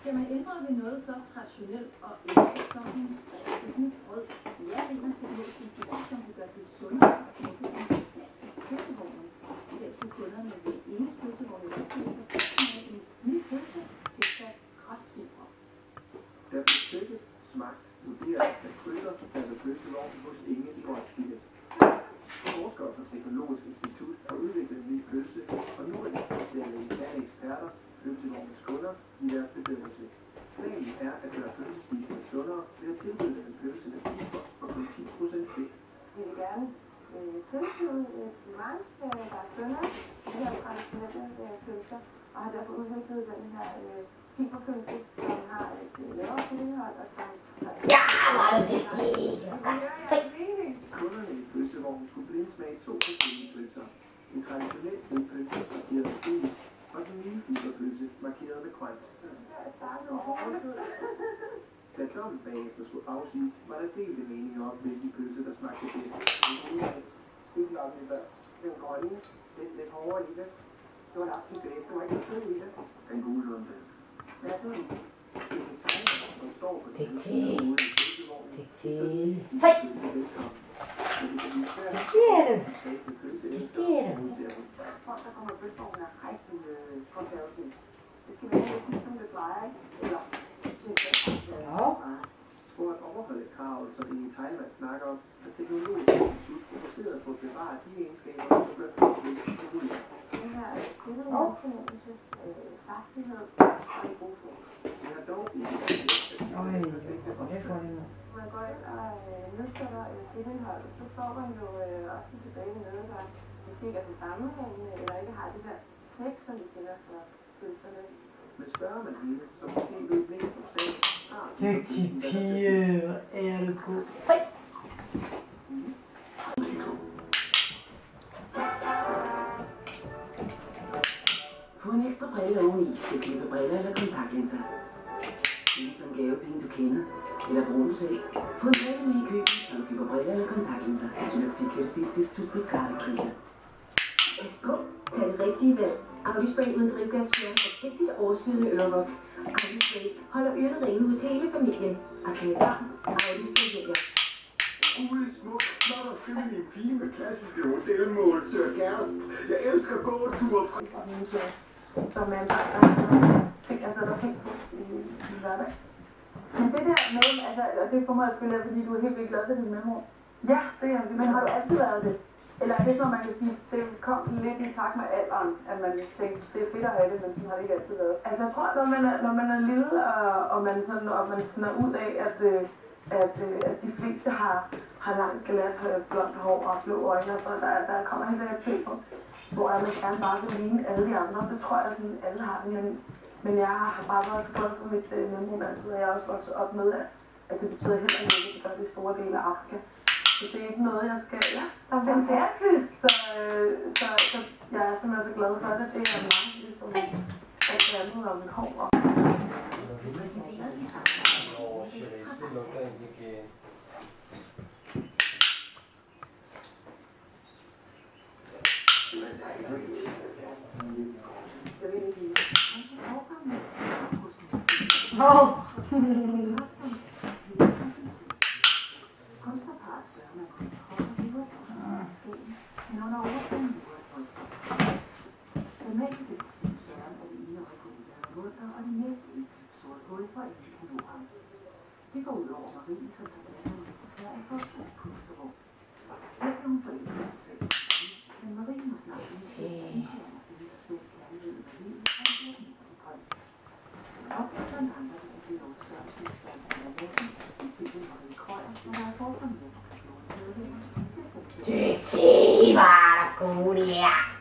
Skal man ændre ved noget så traditionelt og ikke sådan et brød? Ja, det er til som vi gør det sundere og smukke end det snart i pølsevognen. Det er kunderne ved eneste pølsevogn, der er en ny pølse til sat krosfibre. Der blev tjekket, smagt, vurderet af krydder, der ved pølsevognen hos Inge i Roskilde. Forskere fra Teknologisk Institut har udviklet en ny pølse, og nu er det opstillet i flere eksperter, pølsevognens kunder, i deres bedømmelse. Planen er at gøre pølsespiserne sundere ved at tilbyde en pølse med fiber og kun 10% fedt. Vi vil gerne tilbyde mange, der er sundere, de her traditionelle pølser, og har derfor udviklet den her fiberpølse, som har et lavere indhold og som ja, var det det? Kunderne i pølsevognen skulle blindsmage 2 forskellige pølser. En traditionel pølse markeret med gul, og den nye fiberpølse markeret med grønt. Da dommen bagefter skulle afsiges, var der delte meninger om, hvilken pølse der smagte bedst. Ikke nok i det. Den grønne, lidt hårdere i det. Det var lagt til bedst, det var ikke så i det. Den gule lund den. Hvad er det? Det er tegner, som står på den Hej! Det er det. folk, der kommer i pølsevognen, er rigtig konservative. Det skal være lidt som det plejer, ikke? Eller For at overholde kravet, som Inge Teilmann snakker om, er Teknologisk Institut fokuseret på at bevare de egenskaber, som gør pølsen muligt. den her kundefornemmelse, saftighed og en god form. Vi har dog ikke Man går ind og nedsætter fedtindhold, så står man jo også tilbage med noget, der måske ikke er så sammenhængende, eller ikke har det der knæk, som vi kender fra pølserne. Men spørger man hende, så måske ved mest om sagen. Dygtig pige, hvor er det god. Få en ekstra brille oveni, til klippe briller eller kontaktlinser. Giv som gave til en du kender, eller brug den selv. Få en brille med i køben, når du køber briller eller kontaktlinser. Synergi kvalitet til super skarpe priser. Pas på, tag det rigtige valg. Audispray uden drivgas fører forsigtigt overskydende ørevoks. Audispray holder ørerne rene hos hele familien. Og til børn, Audispray hjælper. Gule, smuk, flot og feminin pige med klassiske modelmål, Sir Gerst. Jeg elsker gåture. Så man bare tænker, altså, der er penge på i hverdag. Men det der med, altså, og det får mig at spille af, fordi du er helt vildt glad for dit mellemrum. Ja, det er jeg. Men har du altid været det? Eller er det sådan, man kan sige, det kom lidt i takt med alderen, at man tænkte, det er fedt at have det, men sådan har det ikke altid været. Altså jeg tror, når man er lille, og man finder ud af, at de fleste har langt glat blondt hår og blå øjne, og så der kommer helt sikkert til på, hvor man gerne bare vil ligne alle de andre. Det tror jeg, sådan alle har det, men jeg har bare været så glad for mit mellemrum altid, og jeg er også vokset op med, at det betyder heller ikke, at det gør det store dele af Afrika. Så det er ikke noget, jeg skal... Ja, det er fantastisk! Så jeg er simpelthen så glad for det. Det er meget ligesom alt det andet om mit hår. Jeg vil ikke Kunstnerparret Sørman holder lever af skægen, men under overfladen lever et voldsomt. Normalt vil sige Søren, at det ene øje på udladet munter, og det næste i et sort hul for ingen kan nå ham. Det går ud over Marie, som tager datteren med til Sverige for at få et pusterum. Efter hun forældre hans fælles, men Marie må snakke med sig selv, og finde sig selv kærlighed med livet, og det bliver helt i drøm. Ofte blandt andre vil det blive Sørens husstand af natten, i filmen Marie Krøyer, hvor der er forhold med, at Jordens medlemmer til at sætte Det var da god, ja.